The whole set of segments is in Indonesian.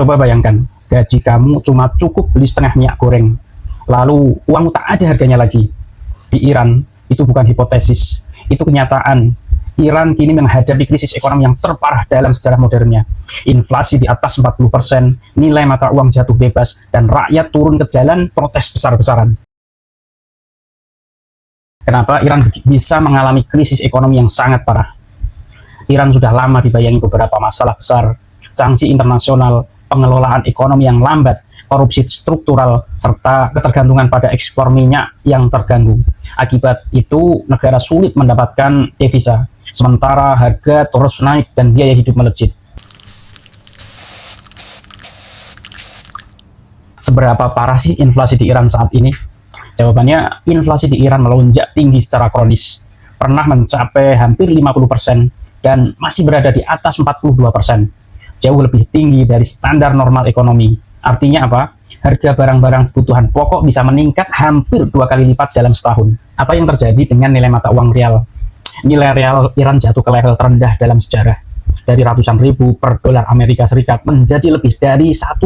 Coba bayangkan, gaji kamu cuma cukup beli setengah minyak goreng, lalu uangmu tak ada harganya lagi. Di Iran, itu bukan hipotesis, itu kenyataan. Iran kini menghadapi krisis ekonomi yang terparah dalam sejarah modernnya. Inflasi di atas 40%, nilai mata uang jatuh bebas, dan rakyat turun ke jalan protes besar-besaran. Kenapa Iran bisa mengalami krisis ekonomi yang sangat parah? Iran sudah lama dibayangi beberapa masalah besar, sanksi internasional, pengelolaan ekonomi yang lambat, korupsi struktural, serta ketergantungan pada ekspor minyak yang terganggu. Akibat itu, negara sulit mendapatkan devisa, sementara harga terus naik dan biaya hidup melejit. Seberapa parah sih inflasi di Iran saat ini? Jawabannya, inflasi di Iran melonjak tinggi secara kronis, pernah mencapai hampir 50% dan masih berada di atas 42%. Jauh lebih tinggi dari standar normal ekonomi. Artinya apa? Harga barang-barang kebutuhan pokok bisa meningkat hampir 2 kali lipat dalam setahun. Apa yang terjadi dengan nilai mata uang rial? Nilai rial Iran jatuh ke level terendah dalam sejarah. Dari ratusan ribu per dolar Amerika Serikat menjadi lebih dari 1,4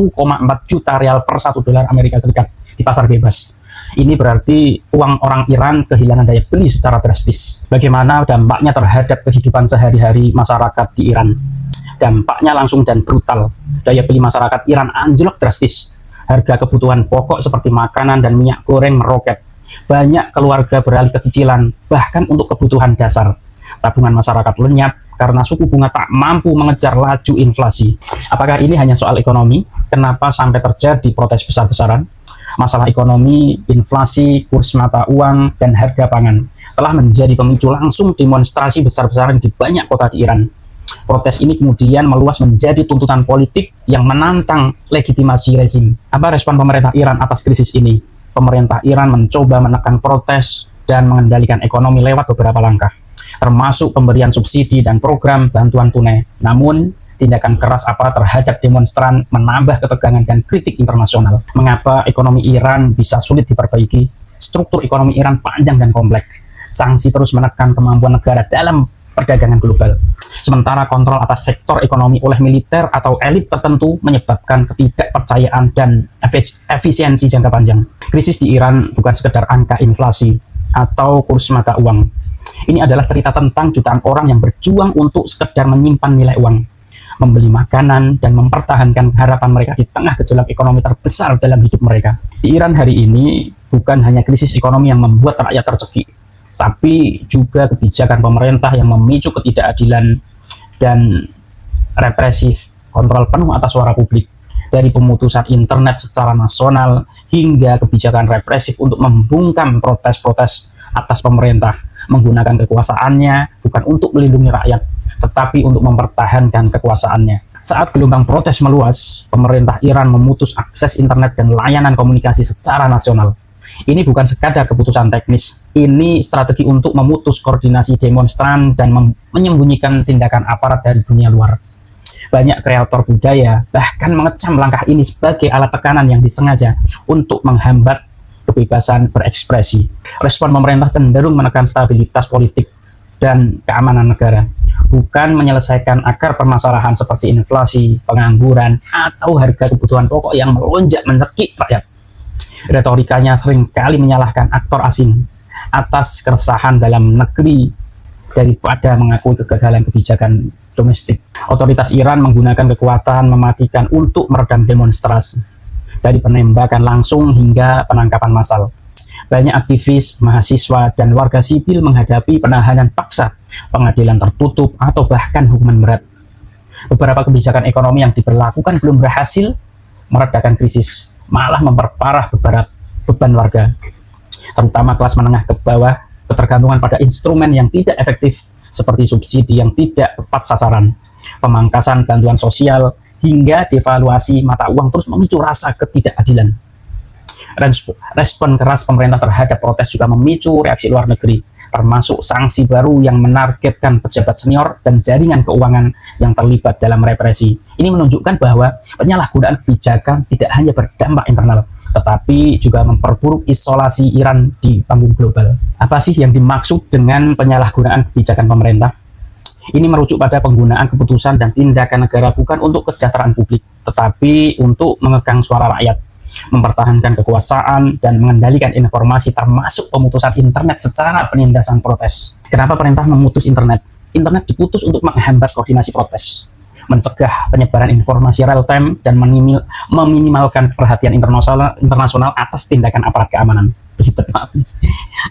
juta rial per 1 dolar Amerika Serikat di pasar bebas. Ini berarti uang orang Iran kehilangan daya beli secara drastis. Bagaimana dampaknya terhadap kehidupan sehari-hari masyarakat di Iran? Dampaknya langsung dan brutal. Daya beli masyarakat Iran anjlok drastis. Harga kebutuhan pokok seperti makanan dan minyak goreng meroket. Banyak keluarga beralih ke cicilan, bahkan untuk kebutuhan dasar. Tabungan masyarakat lenyap karena suku bunga tak mampu mengejar laju inflasi. Apakah ini hanya soal ekonomi? Kenapa sampai terjadi protes besar-besaran? Masalah ekonomi, inflasi, kurs mata uang, dan harga pangan telah menjadi pemicu langsung demonstrasi besar-besaran di banyak kota di Iran. Protes ini kemudian meluas menjadi tuntutan politik yang menantang legitimasi rezim. Apa respon pemerintah Iran atas krisis ini? Pemerintah Iran mencoba menekan protes dan mengendalikan ekonomi lewat beberapa langkah, termasuk pemberian subsidi dan program bantuan tunai. Namun, tindakan keras aparat terhadap demonstran menambah ketegangan dan kritik internasional. Mengapa ekonomi Iran bisa sulit diperbaiki? Struktur ekonomi Iran panjang dan kompleks. Sanksi terus menekan kemampuan negara dalam perdagangan global. Sementara kontrol atas sektor ekonomi oleh militer atau elit tertentu menyebabkan ketidakpercayaan dan efisiensi jangka panjang. Krisis di Iran bukan sekedar angka inflasi atau kurs mata uang. Ini adalah cerita tentang jutaan orang yang berjuang untuk sekedar menyimpan nilai uang, membeli makanan, dan mempertahankan harapan mereka di tengah gejolak ekonomi terbesar dalam hidup mereka. Di Iran hari ini, bukan hanya krisis ekonomi yang membuat rakyat tercekik, tapi juga kebijakan pemerintah yang memicu ketidakadilan dan represif, kontrol penuh atas suara publik, dari pemutusan internet secara nasional hingga kebijakan represif untuk membungkam protes-protes atas pemerintah, menggunakan kekuasaannya bukan untuk melindungi rakyat, tetapi untuk mempertahankan kekuasaannya. Saat gelombang protes meluas, pemerintah Iran memutus akses internet dan layanan komunikasi secara nasional. Ini bukan sekadar keputusan teknis, ini strategi untuk memutus koordinasi demonstran dan menyembunyikan tindakan aparat dari dunia luar. Banyak kreator budaya bahkan mengecam langkah ini sebagai alat tekanan yang disengaja untuk menghambat kebebasan berekspresi. Respon pemerintah cenderung menekan stabilitas politik dan keamanan negara, bukan menyelesaikan akar permasalahan seperti inflasi, pengangguran, atau harga kebutuhan pokok yang melonjak mencekik rakyat. Retorikanya seringkali menyalahkan aktor asing atas keresahan dalam negeri daripada mengakui kegagalan kebijakan domestik. Otoritas Iran menggunakan kekuatan mematikan untuk meredam demonstrasi, dari penembakan langsung hingga penangkapan massal. Banyak aktivis, mahasiswa, dan warga sipil menghadapi penahanan paksa, pengadilan tertutup, atau bahkan hukuman berat. Beberapa kebijakan ekonomi yang diberlakukan belum berhasil meredakan krisis, malah memperparah beban warga, terutama kelas menengah ke bawah. Ketergantungan pada instrumen yang tidak efektif seperti subsidi yang tidak tepat sasaran, pemangkasan bantuan sosial, hingga devaluasi mata uang terus memicu rasa ketidakadilan. Respon keras pemerintah terhadap protes juga memicu reaksi luar negeri, termasuk sanksi baru yang menargetkan pejabat senior dan jaringan keuangan yang terlibat dalam represi. Ini menunjukkan bahwa penyalahgunaan kebijakan tidak hanya berdampak internal, tetapi juga memperburuk isolasi Iran di panggung global. Apa sih yang dimaksud dengan penyalahgunaan kebijakan pemerintah? Ini merujuk pada penggunaan keputusan dan tindakan negara bukan untuk kesejahteraan publik, tetapi untuk mengegang suara rakyat, mempertahankan kekuasaan, dan mengendalikan informasi termasuk pemutusan internet secara penindasan protes. Kenapa perintah memutus internet? Internet diputus untuk menghambat koordinasi protes, mencegah penyebaran informasi real time, dan meminimalkan perhatian internasional atas tindakan aparat keamanan.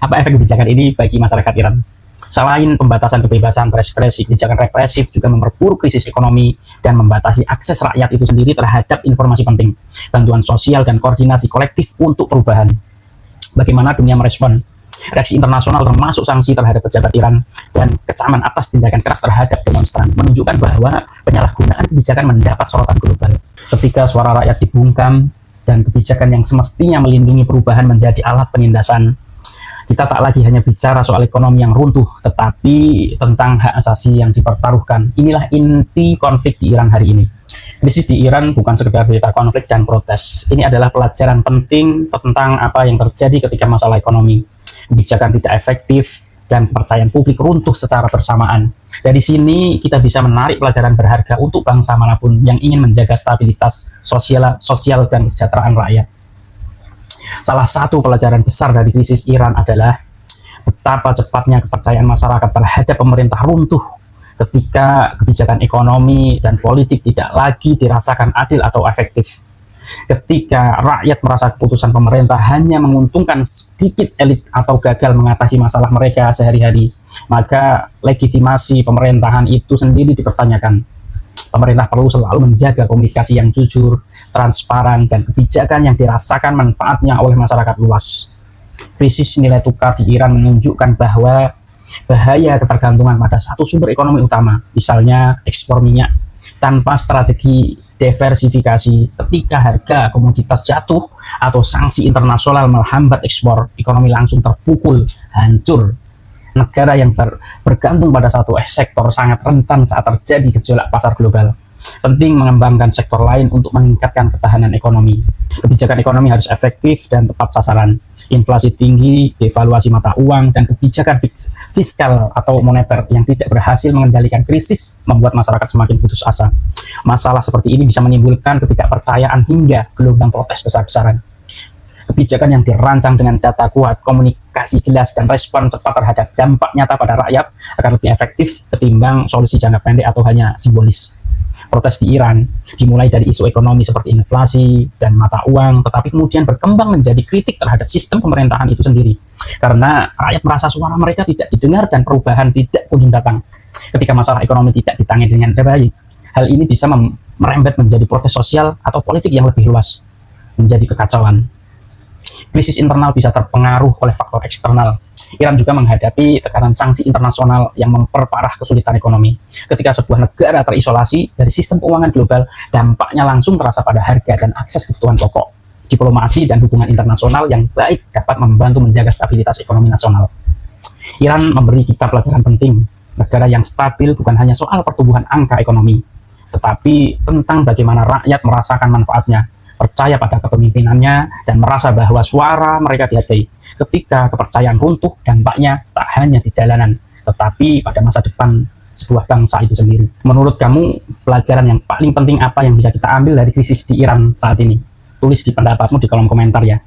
Apa efek kebijakan ini bagi masyarakat Iran? Selain pembatasan kebebasan berekspresi, kebijakan represif juga memperburuk krisis ekonomi dan membatasi akses rakyat itu sendiri terhadap informasi penting, bantuan sosial, dan koordinasi kolektif untuk perubahan. Bagaimana dunia merespon? Reaksi internasional termasuk sanksi terhadap pejabat Iran dan kecaman atas tindakan keras terhadap demonstran menunjukkan bahwa penyalahgunaan kebijakan mendapat sorotan global. Ketika suara rakyat dibungkam dan kebijakan yang semestinya melindungi perubahan menjadi alat penindasan, kita tak lagi hanya bicara soal ekonomi yang runtuh, tetapi tentang hak asasi yang dipertaruhkan. Inilah inti konflik di Iran hari ini. Krisis di Iran bukan sekedar berita konflik dan protes. Ini adalah pelajaran penting tentang apa yang terjadi ketika masalah ekonomi, kebijakan tidak efektif, dan kepercayaan publik runtuh secara bersamaan. Dari sini kita bisa menarik pelajaran berharga untuk bangsa manapun yang ingin menjaga stabilitas sosial dan kesejahteraan rakyat. Salah satu pelajaran besar dari krisis Iran adalah betapa cepatnya kepercayaan masyarakat terhadap pemerintah runtuh ketika kebijakan ekonomi dan politik tidak lagi dirasakan adil atau efektif. Ketika rakyat merasa keputusan pemerintah hanya menguntungkan sedikit elit atau gagal mengatasi masalah mereka sehari-hari, maka legitimasi pemerintahan itu sendiri dipertanyakan. Pemerintah perlu selalu menjaga komunikasi yang jujur, transparan, dan kebijakan yang dirasakan manfaatnya oleh masyarakat luas. Krisis nilai tukar di Iran menunjukkan bahwa bahaya ketergantungan pada satu sumber ekonomi utama, misalnya ekspor minyak, tanpa strategi diversifikasi. Ketika harga komoditas jatuh atau sanksi internasional menghambat ekspor, ekonomi langsung terpukul, hancur. Negara yang bergantung pada satu sektor sangat rentan saat terjadi gejolak pasar global. Penting mengembangkan sektor lain untuk meningkatkan ketahanan ekonomi. Kebijakan ekonomi harus efektif dan tepat sasaran. Inflasi tinggi, devaluasi mata uang, dan kebijakan fiskal atau moneter yang tidak berhasil mengendalikan krisis membuat masyarakat semakin putus asa. Masalah seperti ini bisa menimbulkan ketidakpercayaan hingga gelombang protes besar-besaran. Kebijakan yang dirancang dengan data kuat, komunikasi jelas, dan respon cepat terhadap dampak nyata pada rakyat akan lebih efektif ketimbang solusi jangka pendek atau hanya simbolis. Protes di Iran dimulai dari isu ekonomi seperti inflasi dan mata uang, tetapi kemudian berkembang menjadi kritik terhadap sistem pemerintahan itu sendiri. Karena rakyat merasa suara mereka tidak didengar dan perubahan tidak kunjung datang. Ketika masalah ekonomi tidak ditangani dengan baik, hal ini bisa merembet menjadi protes sosial atau politik yang lebih luas, menjadi kekacauan. Krisis internal bisa terpengaruh oleh faktor eksternal. Iran juga menghadapi tekanan sanksi internasional yang memperparah kesulitan ekonomi. Ketika sebuah negara terisolasi dari sistem keuangan global, dampaknya langsung terasa pada harga dan akses kebutuhan pokok. Diplomasi dan hubungan internasional yang baik dapat membantu menjaga stabilitas ekonomi nasional. Iran memberi kita pelajaran penting. Negara yang stabil bukan hanya soal pertumbuhan angka ekonomi, tetapi tentang bagaimana rakyat merasakan manfaatnya, percaya pada kepemimpinannya, dan merasa bahwa suara mereka dihargai. Ketika kepercayaan runtuh, dampaknya tak hanya di jalanan, tetapi pada masa depan sebuah bangsa itu sendiri. Menurut kamu, pelajaran yang paling penting apa yang bisa kita ambil dari krisis di Iran saat ini? Tulis di pendapatmu di kolom komentar ya.